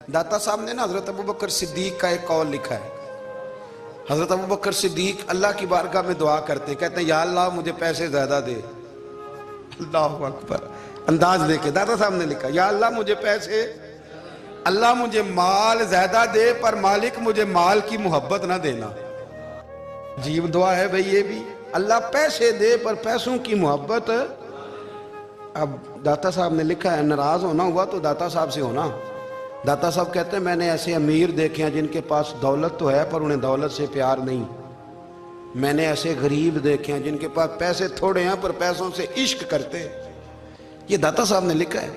दाता साहब ने ना हजरत अबू बकर सिद्दीक का एक कौल लिखा है। हजरत अबू बकर सिद्दीक अल्लाह की बारगाह में दुआ करते, कहते हैं या अल्लाह मुझे पैसे ज्यादा दे। अल्लाह अकबर, अंदाज देके दाता साहब ने लिखा, या अल्लाह मुझे पैसे, अल्लाह मुझे माल ज्यादा दे, पर मालिक मुझे माल की मोहब्बत ना देना। अजीब दुआ है भाई ये भी, अल्लाह पैसे दे पर पैसों की मोहब्बत। अब दाता साहब ने लिखा है, नाराज होना हुआ तो दाता साहब से होना। दाता साहब कहते हैं मैंने ऐसे अमीर देखे हैं जिनके पास दौलत तो है पर उन्हें दौलत से प्यार नहीं। मैंने ऐसे गरीब देखे हैं जिनके पास पैसे थोड़े हैं पर पैसों से इश्क करते। ये दाता साहब ने लिखा है,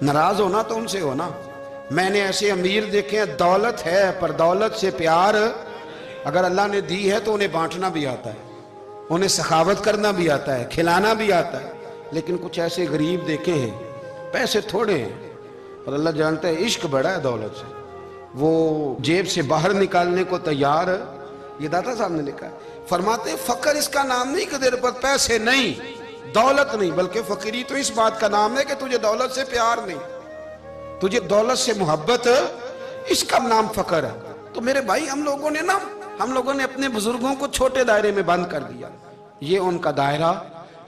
नाराज होना तो उनसे होना। मैंने ऐसे अमीर देखे हैं दौलत है पर दौलत से प्यार, अगर अल्लाह ने दी है तो उन्हें बांटना भी आता है, उन्हें सखावत करना भी आता है, खिलाना भी आता है। लेकिन कुछ ऐसे गरीब देखे हैं पैसे थोड़े हैं और अल्लाह जानता है इश्क बड़ा है दौलत से, वो जेब से बाहर निकालने को तैयार। ये दाता साहब ने लिखा है। फरमाते फकर इसका नाम नहीं कि तेरे पर पैसे नहीं, दौलत नहीं, बल्कि फकीरी तो इस बात का नाम है कि तुझे दौलत से प्यार नहीं, तुझे दौलत से मोहब्बत, इसका नाम फकर है। तो मेरे भाई हम लोगों ने अपने बुजुर्गों को छोटे दायरे में बंद कर दिया, ये उनका दायरा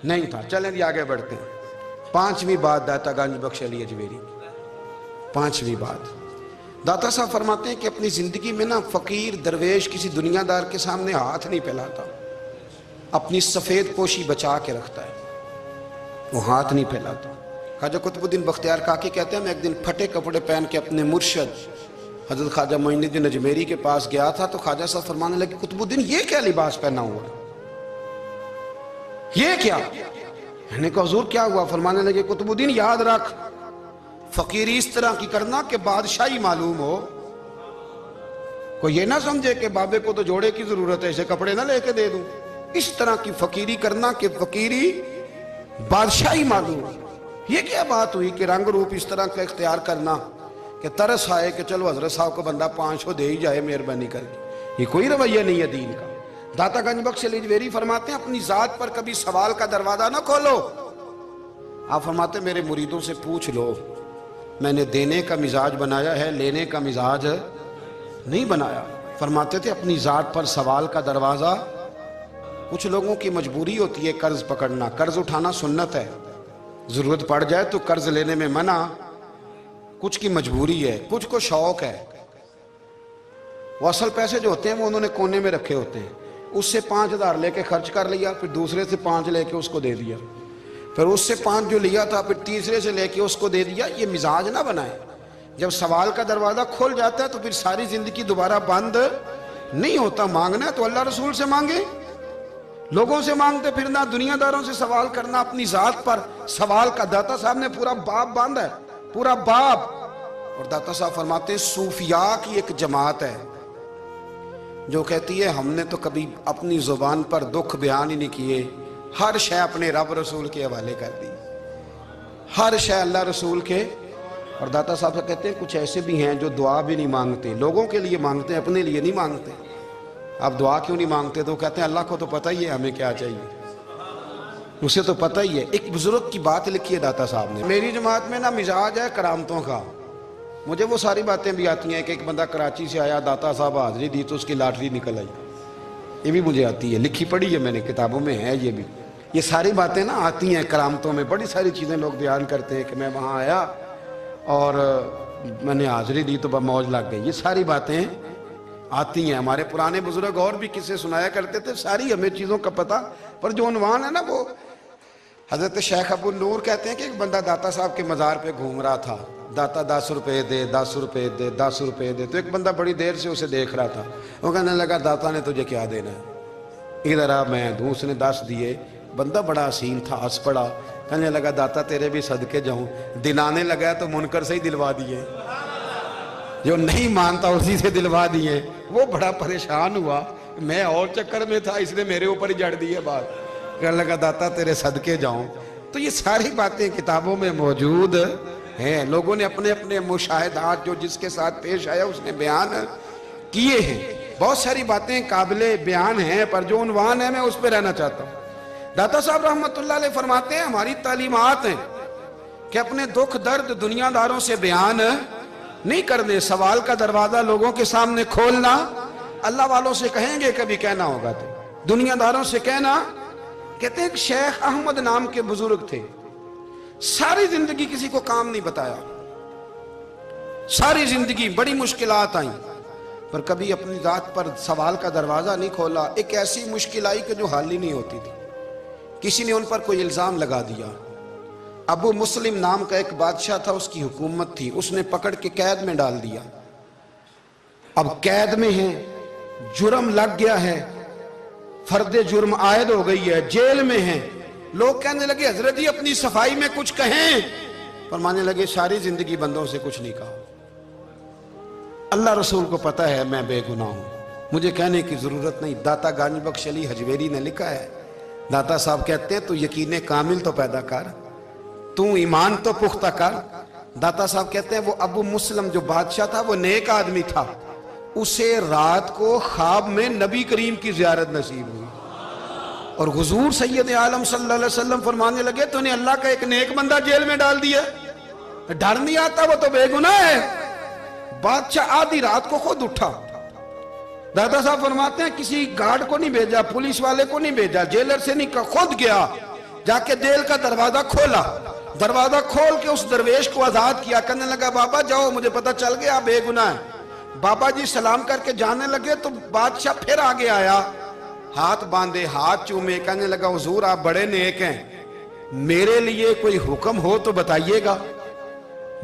नहीं था। चलें आगे बढ़ते हैं। पांचवी बात दाता गंज बख्श अली अजमेरी, पांचवी बात दाता साहब फरमाते हैं कि अपनी जिंदगी में ना फकीर दरवेश किसी दुनियादार के सामने हाथ नहीं फैलाता, अपनी सफेद पोशी बचा के रखता है, वो हाथ नहीं फैलाता। ख्वाजा कुतुबुद्दीन बख्तियार काकी कहते हैं मैं एक दिन फटे कपड़े पहन के अपने मुर्शद हजरत ख्वाजा मोइनुद्दीन अजमेरी के पास गया था तो ख्वाजा साहब फरमाने लगे कुतुबुद्दीन ये क्या लिबास पहना हुआ है, ये क्या? मैंने कहा हुजूर क्या हुआ? फरमाने लगे कुतुबुद्दीन याद रख फकीरी इस तरह की करना कि बादशाही मालूम हो, कोई ये ना समझे कि बाबे को तो जोड़े की जरूरत है, ऐसे कपड़े ना लेके दे दूं। इस तरह की फकीरी करना कि फकीरी बादशाही मालूम हो। ये क्या बात हुई कि रंग रूप इस तरह का इख्तियार करना कि तरस आए कि चलो हजरत साहब को बंदा 500 दे ही जाए मेहरबानी करके, ये कोई रवैया नहीं है दीन का। दाता गंज बख्श अली अजमेरी फरमाते हैं अपनी जात पर कभी सवाल का दरवाजा ना खोलो। आप फरमाते मेरे मुरीदों से पूछ लो, मैंने देने का मिजाज बनाया है, लेने का मिजाज नहीं बनाया। फरमाते थे अपनी जात पर सवाल का दरवाजा। कुछ लोगों की मजबूरी होती है कर्ज पकड़ना, कर्ज उठाना सुन्नत है, जरूरत पड़ जाए तो कर्ज लेने में मना। कुछ की मजबूरी है, कुछ को शौक है, वो असल पैसे जो होते हैं वो उन्होंने कोने में रखे होते हैं, उससे 5000 लेके खर्च कर लिया, फिर दूसरे से 5 लेके उसको दे दिया, फिर उससे 5 जो लिया था फिर तीसरे से लेके उसको दे दिया। ये मिजाज ना बनाए। जब सवाल का दरवाजा खुल जाता है तो फिर सारी जिंदगी दोबारा बंद नहीं होता। मांगना है तो अल्लाह रसूल से मांगे, लोगों से मांगते फिरना, दुनियादारों से सवाल करना, अपनी जात पर सवाल का। दाता साहब ने पूरा बाब बांधा है, पूरा बाब। और दाता साहब फरमाते हैं सूफिया की एक जमात है जो कहती है हमने तो कभी अपनी जुबान पर दुख बयान ही नहीं किए, हर शय अपने रब रसूल के हवाले कर दी, हर शय अल्लाह रसूल के। और दाता साहब कहते हैं कुछ ऐसे भी हैं जो दुआ भी नहीं मांगते, लोगों के लिए मांगते हैं, अपने लिए नहीं मांगते। आप दुआ क्यों नहीं मांगते? तो कहते हैं अल्लाह को तो पता ही है हमें क्या चाहिए, उसे तो पता ही है। एक बुजुर्ग की बात लिखी है दाता साहब ने, मेरी जमात में ना मिजाज है करामतों का। मुझे वो सारी बातें भी आती हैं कि एक बंदा कराची से आया, दाता साहब हाजिरी दी तो उसकी लॉटरी निकल आई, ये भी मुझे आती है, लिखी पढ़ी है मैंने, किताबों में है ये भी। ये सारी बातें ना आती हैं करामतों में, बड़ी सारी चीज़ें लोग बयान करते हैं कि मैं वहाँ आया और मैंने हाजिरी दी तो मौज लग गई। ये सारी बातें आती हैं। हमारे पुराने बुजुर्ग और भी किस्से सुनाया करते थे, सारी हमें चीज़ों का पता, पर जो उन्वान है ना वो हजरत शेख अबू नूर कहते हैं कि एक बंदा दाता साहब के मज़ार पे घूम रहा था, दाता 10 रुपये दे, 10 रुपये दे, 10 रुपये दे। तो एक बंदा बड़ी देर से उसे देख रहा था, वो कहने लगा दाता ने तुझे क्या देना है, इधर आ मैं दूँ। उसने 10 दिए। बंदा बड़ा हसीन था, हंस पड़ा, कहने लगा दाता तेरे भी सदके जाऊँ। दिलाने लगा तो मुनकर से ही दिलवा दिए, जो नहीं मानता उसी से दिलवा दिए। वो बड़ा परेशान हुआ, मैं और चक्कर में था, इसने मेरे ऊपर ही जड़ दिए बात। कहने लगा दाता तेरे सदके जाऊं। तो ये सारी बातें किताबों में मौजूद हैं, लोगों ने अपने अपने मुशाहिदात जो जिसके साथ पेश आया उसने बयान किए हैं। बहुत सारी बातें काबिले बयान हैं, पर जो उन्वान है मैं उस पर रहना चाहता हूँ। दाता साहब रहमतुल्लाह अलैह फरमाते हैं हमारी तालीमात हैं कि अपने दुख दर्द दुनियादारों से बयान नहीं करने। सवाल का दरवाजा लोगों के सामने खोलना, अल्लाह वालों से कहेंगे कभी कहना होगा तो, दुनियादारों से कहना। कहते हैं शेख अहमद नाम के बुजुर्ग थे, सारी जिंदगी किसी को काम नहीं बताया, सारी जिंदगी बड़ी मुश्किलात आई, पर कभी अपनी जात पर सवाल का दरवाजा नहीं खोला। एक ऐसी मुश्किल आई कि जो हल ही नहीं होती थी। किसी ने उन पर कोई इल्जाम लगा दिया। अबू मुस्लिम नाम का एक बादशाह था, उसकी हुकूमत थी, उसने पकड़ के कैद में डाल दिया। अब कैद में है, जुर्म लग गया है, फर्दे जुर्म आयद हो गई है, जेल में है। लोग कहने लगे हजरत जी अपनी सफाई में कुछ कहें, फरमाने लगे सारी जिंदगी बंदों से कुछ नहीं कहा, अल्लाह रसूल को पता है मैं बेगुनाह हूं, मुझे कहने की जरूरत नहीं। दाता गानी बख्श अली हजवेरी ने लिखा है, दाता साहब कहते हैं तू यकीन कामिल तो पैदा कर, तू ईमान तो पुख्ता कर। दाता साहब कहते हैं वो अबू मुस्लिम जो बादशाह था वो नेक आदमी था, उसे रात को ख्वाब में नबी करीम की जियारत नसीब हुई और हुजूर सैयद आलम सल्लल्लाहु अलैहि वसल्लम फरमाने लगे तूने अल्लाह का एक नेक बंदा जेल में डाल दिया, डर नहीं आता, वो तो बेगुनाह है। बादशाह आधी रात को खुद उठा। दादा साहब फरमाते हैं किसी गार्ड को नहीं भेजा, पुलिस वाले को नहीं भेजा, जेलर से नहीं, खुद गया, जाके जेल का दरवाजा खोला, दरवाजा खोल के उस दरवेश को आजाद किया। कहने लगा बाबा जाओ, मुझे पता चल गया आप बेगुनाह है। बाबा जी सलाम करके जाने लगे तो बादशाह फिर आगे आया, हाथ बांधे, हाथ चूमे, कहने लगा हुजूर आप बड़े नेक हैं, मेरे लिए कोई हुक्म हो तो बताइएगा,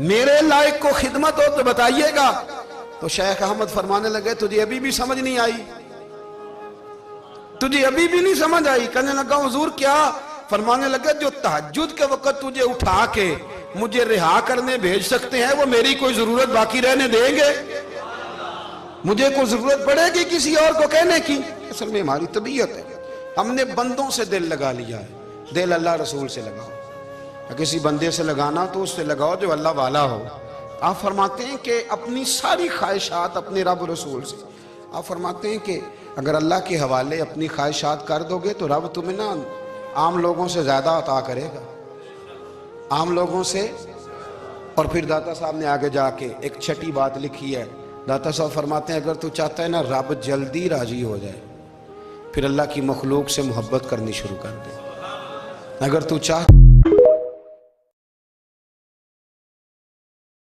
मेरे लायक को खिदमत हो तो बताइएगा। तो शेख अहमद फरमाने लगे तुझे अभी भी समझ नहीं आई, तुझे अभी भी नहीं समझ आई। कहने लगा हुजूर क्या? फरमाने लगे जो तहज्जुद के वक्त तुझे उठा के मुझे रिहा करने भेज सकते हैं वो मेरी कोई जरूरत बाकी रहने देंगे? मुझे कोई जरूरत पड़ेगी किसी और को कहने की? असल में हमारी तबीयत है, हमने बंदों से दिल लगा लिया है। दिल अल्लाह रसूल से लगाओ, किसी बंदे से लगाना तो उससे लगाओ जो अल्लाह वाला हो। आप फरमाते हैं कि अपनी सारी ख्वाहिशात अपने रब रसूल से, आप फरमाते हैं कि अगर अल्लाह के हवाले अपनी ख्वाहिशात कर दोगे तो रब तुम्हें ना आम लोगों से ज्यादा अता करेगा, आम लोगों से। और फिर दाता साहब ने आगे जाके एक छठी बात लिखी है। दाता साहब फरमाते हैं अगर तू चाहता है ना रब जल्दी राजी हो जाए, फिर अल्लाह की मखलूक से मोहब्बत करनी शुरू कर दे। अगर तू चाहता